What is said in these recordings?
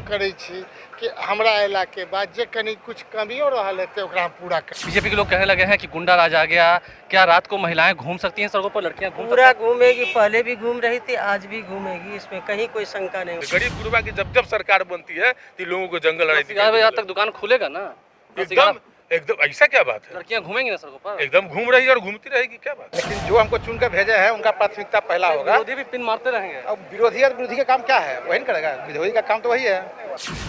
करै छी कि हमरा अयला के बाद जे कनी कुछ कमियों रहल है तो हम पूरा कर। बीजेपी के लोग कहने लगे हैं कि गुंडा राज आ गया, क्या रात को महिलाएं घूम सकती हैं सड़कों पर, लड़कियां पूरा घूमेगी, पहले भी घूम रही थी, आज भी घूमेगी, इसमें कहीं कोई शंका नहीं। गरीब गुरबा की जब जब सरकार बनती है तो लोगों को जंगल 11 बजे तक दुकान खुलेगा ना, एकदम एकदम ऐसा क्या बात है? लड़कियां घूमेंगी ना सड़कों पर, एकदम घूम रही है और घूमती रहेगी, क्या बात? लेकिन जो हमको चुनकर भेजे हैं उनका प्राथमिकता पहला होगा। विरोधी भी पिन मारते रहेंगे। अब विरोधी का काम क्या है, वही नहीं करेगा, विरोधी का काम तो वही है।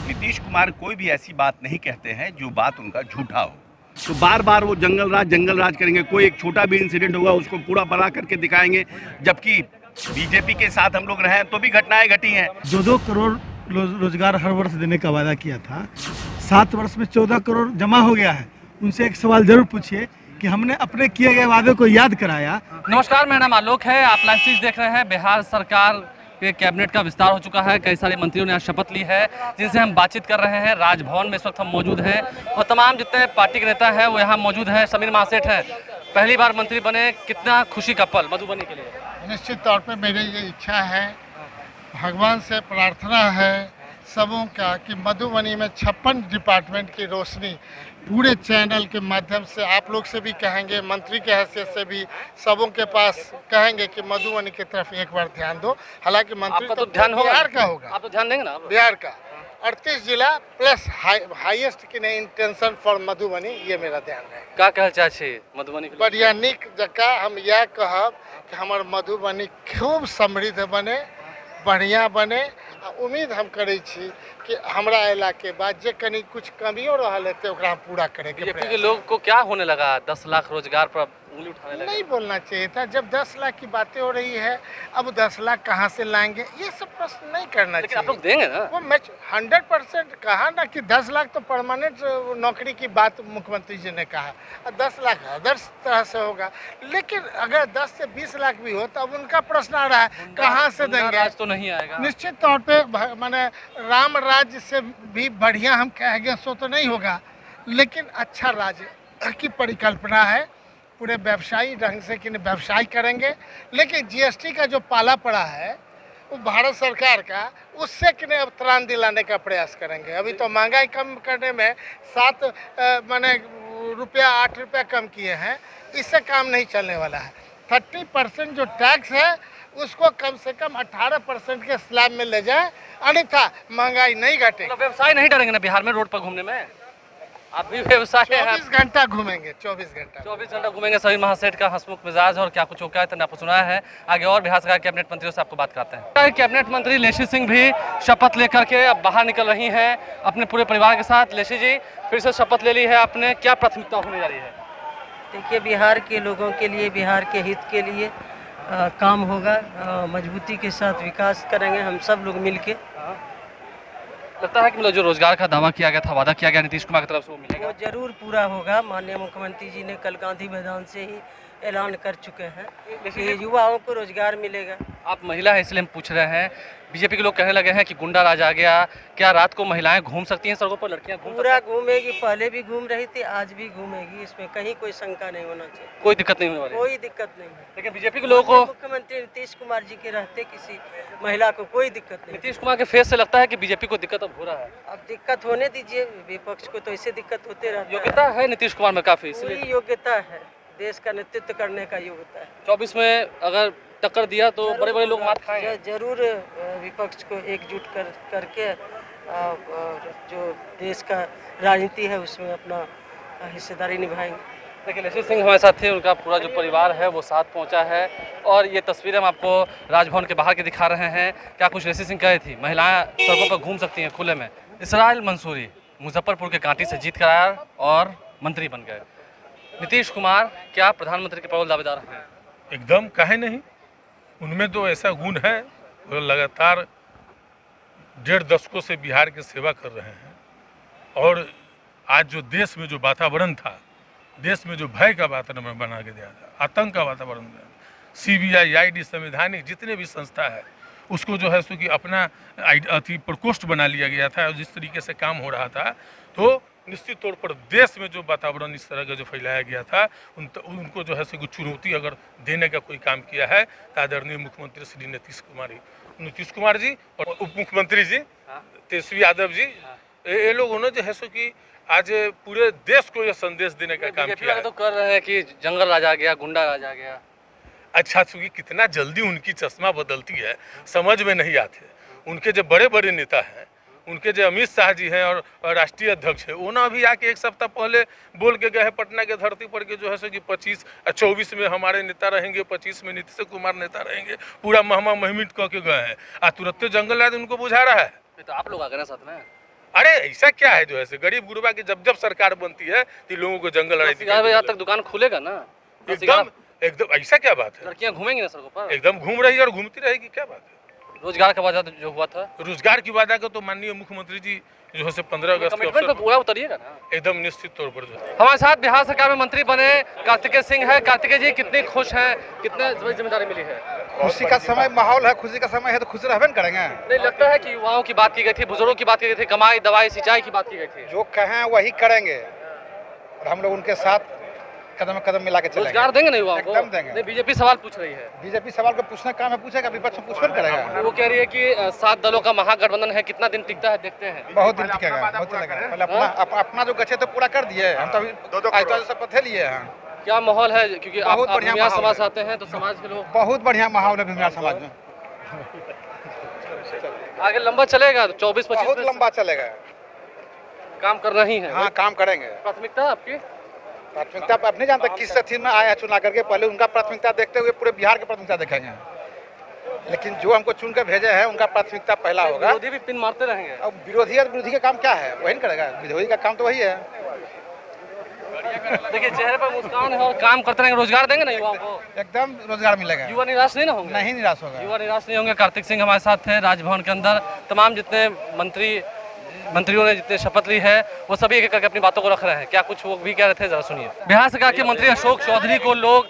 नीतीश कुमार कोई भी ऐसी बात नहीं कहते हैं जो बात उनका झूठा हो, तो बार बार वो जंगल राज करेंगे। कोई एक छोटा भी इंसिडेंट होगा उसको पूरा बड़ा करके दिखाएंगे, जबकि बीजेपी के साथ हम लोग रहे तो भी घटनाएं घटी हैं। 2 करोड़ रोजगार हर वर्ष देने का वादा किया था, 7 वर्ष में 14 करोड़ जमा हो गया है। उनसे एक सवाल जरूर पूछिए कि हमने अपने किए गए वादे को याद कराया। नमस्कार, मेरा नाम आलोक है, आप लाइव स्ट्रीम देख रहे हैं। बिहार सरकार के कैबिनेट का विस्तार हो चुका है, कई सारे मंत्रियों ने आज शपथ ली है जिनसे हम बातचीत कर रहे हैं। राजभवन में इस वक्त हम मौजूद हैं और तमाम जितने पार्टी के नेता हैं वो यहाँ मौजूद हैं। समीर महासेठ हैं, पहली बार मंत्री बने, कितना खुशी का पल मधुबनी के लिए? निश्चित तौर पे मेरी ये इच्छा है, भगवान से प्रार्थना है सबों का कि मधुबनी में 56 डिपार्टमेंट की रोशनी पूरे चैनल के माध्यम से आप लोग से भी कहेंगे, मंत्री के हैसियत से भी सबों के पास कहेंगे कि मधुबनी की तरफ एक बार ध्यान दो। हालांकि मंत्री तो ध्यान होगा, बिहार का होगा, आप तो ध्यान देंगे ना, बिहार का 38 जिला प्लस हाईएस्ट की नहीं इंटेंशन फॉर मधुबनी, ये मेरा ध्यान रहेगा। क्या कहना चाहिए मधुबनी के? बढ़िया निक जका हम यह कहब कि हमार मधुबनी खूब समृद्ध बने, बढ़िया बने। उम्मीद हम करै छी कि हमरा अयला के बाद जे कनी कुछ कमियों रहल है तो हम पूरा करेंगे। बीजेपी के लोग को क्या होने लगा, 10 लाख रोजगार पर उंगली उठाने लगे? नहीं बोलना चाहिए था, जब 10 लाख की बातें हो रही है, अब 10 लाख कहाँ से लाएंगे, ये सब प्रश्न नहीं करना चाहिए। आप लोग देंगे ना? वो मैं 100% कहा ना कि 10 लाख तो परमानेंट नौकरी की बात मुख्यमंत्री जी ने कहा, 10 लाख अदर्स तरह से होगा। लेकिन अगर 10 से 20 लाख भी हो तो अब उनका प्रश्न आ रहा है कहाँ से देंगे। राज तो नहीं आएगा निश्चित तौर पे, माने राम राज्य से भी बढ़िया हम कहेंगे सो तो नहीं होगा, लेकिन अच्छा राज्य की परिकल्पना है। पूरे व्यवसायी ढंग से कि व्यवसाय करेंगे, लेकिन जीएसटी का जो पाला पड़ा है वो भारत सरकार का, उससे कि अब त्राण दिलाने का प्रयास करेंगे। अभी तो महंगाई कम करने में 7 माने रुपया 8 रुपया कम किए हैं, इससे काम नहीं चलने वाला है। 30% जो टैक्स है उसको कम से कम 18% के स्लैब में ले जाए, अन्यथा महंगाई नहीं घटेगी। मतलब व्यवसाय नहीं डरेंगे ना बिहार में रोड पर घूमने में? आप भी व्यवसाय 24 घंटा घूमेंगे, 24 घंटा घूमेंगे। समीर महासेठ का हंसमुख मिजाज और क्या कुछ हो क्या आपको सुनाया है। आगे और बिहार सरकार कैबिनेट मंत्रियों से आपको बात कराते हैं। कैबिनेट मंत्री लेशी सिंह भी शपथ लेकर के अब बाहर निकल रही हैं अपने पूरे परिवार के साथ। लेशी जी, फिर से शपथ ले ली है आपने, क्या प्राथमिकता होने जा रही है? देखिए, बिहार के लोगों के लिए, बिहार के हित के लिए काम होगा, मजबूती के साथ विकास करेंगे हम सब लोग मिलके। लगता है कि मतलब जो रोजगार का दावा किया गया था, वादा किया गया नीतीश कुमार की तरफ से, वो मिलेगा? वो जरूर पूरा होगा। माननीय मुख्यमंत्री जी ने कल गांधी मैदान से ही ऐलान कर चुके हैं कि युवाओं को रोजगार मिलेगा। आप महिला है इसलिए हम पूछ रहे हैं, बीजेपी के लोग कहने लगे हैं कि गुंडा राज आ गया, क्या रात को महिलाएं घूम सकती हैं सड़कों पर, लड़कियां पूरा घूमेगी, पहले भी घूम रही थी, आज भी घूमेगी, इसमें कहीं कोई शंका नहीं होना चाहिए। कोई दिक्कत नहीं होने वाली? कोई दिक्कत नहीं है। लेकिन बीजेपी के लोगों को, मुख्यमंत्री नीतीश कुमार जी के रहते किसी महिला को कोई दिक्कत नहीं। नीतीश कुमार के फेस से लगता है कि बीजेपी को दिक्कत अब हो रहा है। अब दिक्कत होने दीजिए, विपक्ष को तो ऐसे दिक्कत होते रहता है। योग्यता है नीतीश कुमार में काफी, इसलिए योग्यता है, देश का नेतृत्व करने का योग्यता है। 24 में अगर टक्कर दिया तो बड़े बड़े लोग मार खाएंगे। जरूर विपक्ष को एकजुट करके जो देश का राजनीति है उसमें अपना हिस्सेदारी निभाएंगे। देखिए, लेशी सिंह हमारे साथ थे, उनका पूरा जो परिवार है वो साथ पहुंचा है और ये तस्वीरें हम आपको राजभवन के बाहर के दिखा रहे हैं। क्या कुछ लेशी सिंह कही थी, महिलाएं सड़कों पर घूम सकती हैं खुले में। इसराइल मंसूरी मुजफ्फरपुर के कांटी से जीत कर आया और मंत्री बन गए। नीतीश कुमार क्या प्रधानमंत्री के प्रबल दावेदार हैं? एकदम, काहे नहीं, उनमें तो ऐसा गुण है, वो लगातार 1.5 दशकों से बिहार की सेवा कर रहे हैं। और आज जो देश में जो वातावरण था, देश में जो भय का वातावरण बना के दिया था, आतंक का वातावरण, CBI, ID, संवैधानिक जितने भी संस्था है उसको जो है सो कि अपना प्रकोष्ठ बना लिया गया था। और जिस तरीके से काम हो रहा था, तो निश्चित तौर पर देश में जो वातावरण इस तरह का जो फैलाया गया था उनको जो है सो चुनौती अगर देने का कोई काम किया है तो आदरणीय मुख्यमंत्री श्री नीतीश कुमार जी और उप मुख्यमंत्री जी तेजस्वी यादव जी, ये लोगों ने जो है सो कि आज पूरे देश को यह संदेश देने का काम किया है। तो कर रहे हैं कि जंगल राज आ गया, गुंडा राज आ गया। अच्छा, चूंकि कितना जल्दी उनकी चश्मा बदलती है समझ में नहीं आते। उनके जो बड़े बड़े नेता हैं, उनके जो अमित शाह जी हैं और राष्ट्रीय अध्यक्ष है, वो ना अभी आके एक सप्ताह पहले बोल के गए हैं पटना के धरती पर के जो है सो कि 24 में हमारे नेता रहेंगे, 25 में नीतीश कुमार नेता रहेंगे, पूरा महमा महमित कह के गए हैं। तुरंत जंगल राज उनको बुझा रहा है। तो आप लोग आ गए ना साथ में। अरे ऐसा क्या है जो है गरीब गुरबा की जब सरकार बनती है तो लोगों को जंगल राज 11 बजे तक दुकान खुलेगा ना। एकदम ऐसा क्या बात है? लड़कियां घूमेंगी ना सड़कों पर। एकदम घूम रही है और घूमती रहेगी, क्या बात है? रोजगार का वादा जो हुआ था, रोजगार की वादा को तो माननीय मुख्यमंत्री जी जो है 15 अगस्त के अवसर पूरा उतरिएगा ना एकदम निश्चित तौर पर। जो हमारे साथ बिहार सरकार में मंत्री बने कार्तिकेय सिंह है। कार्तिकेय जी कितने खुश हैं, कितने जिम्मेदारी मिली है? खुशी का समय माहौल है, खुशी का समय है तो खुश रहबे करेंगे। नहीं लगता है कि युवाओं की बात की गई थी, बुजुर्गों की बात की गई थी, कमाई दवाई सिंचाई की बात की गई थी, जो कहें वही करेंगे और हम लोग उनके साथ कदम कदम मिला के चलेंगे। रोजगार देंगे ना युवाओं को? एकदम देंगे। नहीं, बीजेपी सवाल पूछ रही है। बीजेपी सवाल को पूछना काम है, पूछेगा, विपक्ष में पूछबे करेगा। वो कह रही है कि 7 दलों का महागठबंधन है, कितना दिन टिकता है देखते हैं। बहुत दिन टिकेगा, बहुत दिन लगेगा। पहले अपना जो गच्छे तो पूरा कर दिए, हम तो अभी शपथ लिए हैं। क्या माहौल है? क्योंकि आप बहुत बढ़िया भूमिया माहौल समाज है। आते हैं तो समाज के लोग। बहुत बढ़िया माहौल है भूमिया समाज में, आगे लंबा चलेगा 24-25 बहुत लंबा चलेगा। काम करना ही है। हाँ, काम करेंगे। प्राथमिकता आपकी? प्राथमिकता आप नहीं जानते किस स्थिति में आए हैं चुना करके, पहले उनका प्राथमिकता देखते हुए पूरे बिहार की प्राथमिकता देखेंगे। लेकिन जो हमको चुन के भेजे हैं उनका प्राथमिकता पहला होगा। विरोधी भी पिन मारते रहेंगे। अब विरोधी का काम क्या है? वही नहीं करेगा, विरोधी का काम तो वही है। देखिए चेहरे पर मुस्कान है और काम करते रहेंगे। रोजगार देंगे ना युवाओं को? एकदम रोजगार मिलेगा। युवा निराश नहीं ना होंगे? नहीं निराश होगा। युवा निराश नहीं होंगे। कार्तिक सिंह हमारे साथ थे राजभवन के अंदर। तमाम जितने मंत्रियों ने जितने शपथ ली है वो सभी एक करके अपनी बातों को रख रहे हैं। क्या कुछ वो भी कह रहे थे, जरा सुनिए। बिहार सरकार के मंत्री अशोक चौधरी को लोग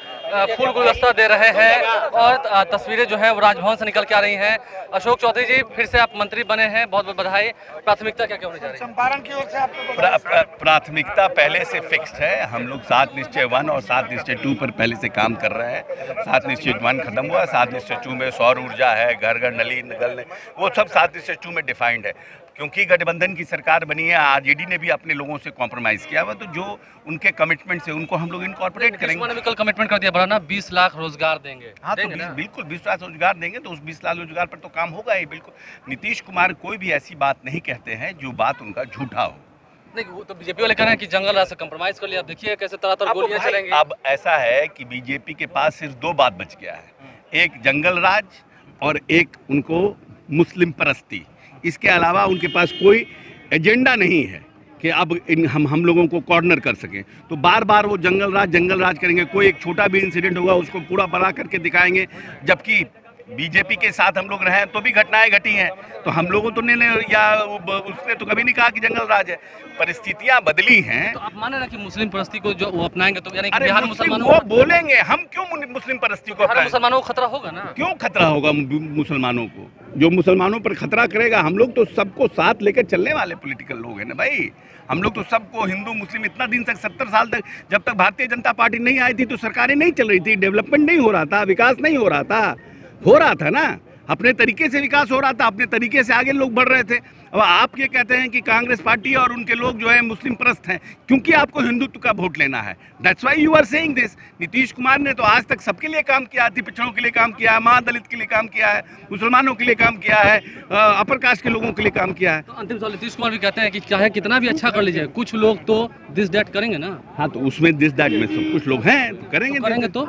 फूल गुलदस्ता दे रहे हैं और तस्वीरें जो है वो राजभवन से निकल के आ रही हैं। अशोक चौधरी जी, फिर से आप मंत्री बने हैं, बहुत बहुत बधाई। प्राथमिकता क्या क्या होनी जा रही है? चंपारण की ओर से आपको प्राथमिकता पहले से फिक्स्ड है। हम लोग 7 निश्चय 1 और 7 निश्चय 2 पर पहले से काम कर रहे हैं। 7 निश्चय 1 खत्म हुआ, 7 निश्चय 2 में सौर ऊर्जा है, घर घर नली नगल, वो सब 7 निश्चय 2 में डिफाइंड है। क्योंकि गठबंधन की सरकार बनी है, आरजेडी ने भी अपने लोगों से कॉम्प्रोमाइज़ किया हुआ, तो जो उनके कमिटमेंट से उनको हम लोग इनकॉर्पोरेट करेंगे। कल कमिटमेंट कर दिया बड़ा ना, 20 लाख रोजगार देंगे। हाँ, तो बिल्कुल 20 लाख रोजगार देंगे, तो उस 20 लाख रोजगार पर तो काम होगा ही। बिल्कुल नीतीश कुमार कोई भी ऐसी बात नहीं कहते हैं जो बात उनका झूठा हो। नहीं, वो तो बीजेपी वाले कह रहे हैं कि जंगल राज से कंप्रोमाइज कर लिया। अब देखिए कैसे तरह गोलियां चलेंगी। अब ऐसा है कि बीजेपी के पास सिर्फ 2 बात बच गया है, एक जंगल राज और एक उनको मुस्लिम परस्ती। इसके अलावा उनके पास कोई एजेंडा नहीं है कि अब हम लोगों को कॉर्नर कर सकें। तो बार बार वो जंगल राज करेंगे। कोई एक छोटा भी इंसिडेंट होगा उसको पूरा बड़ा करके दिखाएंगे। जबकि बीजेपी के साथ हम लोग रहे हैं तो भी घटनाएं घटी हैं, तो हम लोगों तो ने या उसने तो कभी नहीं कहा कि जंगल राज है। परिस्थितियां बदली हैं। तो आप माने ना कि मुस्लिम परस्ती को जो वो अपनाएंगे तो यानी कि अरे बिहार मुसलमानों वो बोलेंगे, हम क्यों मुस्लिम परस्ती को अपनाएं? मुसलमानों को खतरा होगा ना? क्यों खतरा होगा मुसलमानों को? जो मुसलमानों पर खतरा करेगा, हम लोग तो सबको साथ लेकर चलने वाले पॉलिटिकल लोग हैं ना भाई। हम लोग तो सबको हिंदू मुस्लिम इतना दिन तक 70 साल तक जब तक भारतीय जनता पार्टी नहीं आई थी तो सरकारें नहीं चल रही थी, डेवलपमेंट नहीं हो रहा था, विकास नहीं हो रहा था ना। अपने तरीके से विकास हो रहा था, अपने तरीके से आगे लोग बढ़ रहे थे। अब आप ये कहते हैं कि कांग्रेस पार्टी और उनके लोग जो है मुस्लिम परस्त हैं क्योंकि आपको हिंदुत्व का वोट लेना है। That's why you are saying this. Nitish Kumar ने तो आज तक सबके लिए काम किया, अति पिछड़ों के लिए काम किया है, महादलित के लिए काम किया है, मुसलमानों के लिए काम किया है, अपर कास्ट के लोगों के लिए काम किया है। तो अंतिम सवाल, नीतीश कुमार भी कहते हैं कि चाहे कितना भी अच्छा कर लीजिए, कुछ लोग तो दिस दैट करेंगे ना। हाँ, तो उसमें दिस दैट में सब कुछ लोग हैं तो करेंगे तो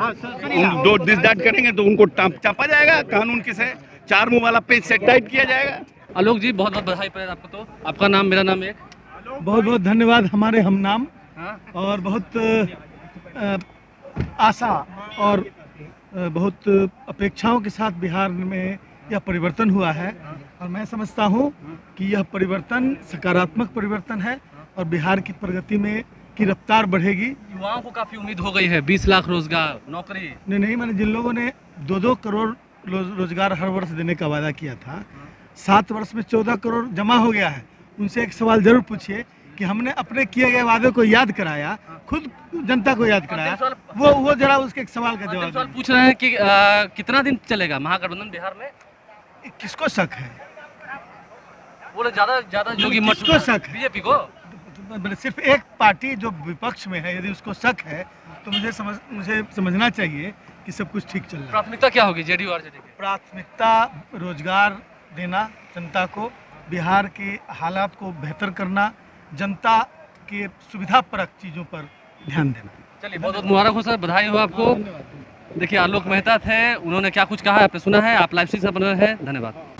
दो दिस दैट करेंगे तो उनको चापा जाएगा कानून के से, 4 मुंह वाला पेज सेट टाइट किया जाएगा। आलोक जी, बहुत बहुत बधाई पहले आपको। तो आपका नाम, मेरा नाम एक। बहुत बहुत धन्यवाद हमारे हम नाम। हाँ? और बहुत आशा और बहुत अपेक्षाओं के साथ बिहार में यह परिवर्तन हुआ है और मैं समझता हूँ कि यह परिवर्तन सकारात्मक परिवर्तन है और बिहार की प्रगति में की रफ्तार बढ़ेगी। युवाओं को काफी उम्मीद हो गई है, 20 लाख रोजगार, नौकरी। नहीं मैंने जिन लोगों ने 2-2 करोड़ रोजगार हर वर्ष देने का वादा किया था, 7 वर्ष में 14 करोड़ जमा हो गया है। उनसे एक सवाल जरूर पूछिए कि हमने अपने किए गए वादे को याद कराया, खुद जनता को याद कराया, वो जरा उसके एक सवाल का जवाब सवाल पूछ रहे हैं कि कितना दिन चलेगा महागठबंधन बिहार में? किसको शक है? बोले ज्यादा योगी मत किसको शक है? बीजेपी को। सिर्फ एक पार्टी जो विपक्ष में है, यदि उसको शक है तो मुझे समझना चाहिए कि सब कुछ ठीक चल रहा है। प्राथमिकता क्या होगी जेडीयू और आरजेडी की? प्राथमिकता रोजगार देना जनता को, बिहार के हालात को बेहतर करना, जनता के सुविधापरक चीज़ों पर ध्यान देना। चलिए बहुत बहुत मुबारक हो सर, बधाई हो आपको। देखिए आलोक मेहता थे, उन्होंने क्या कुछ कहा आपने सुना है। आप लाइव से बने हैं, धन्यवाद।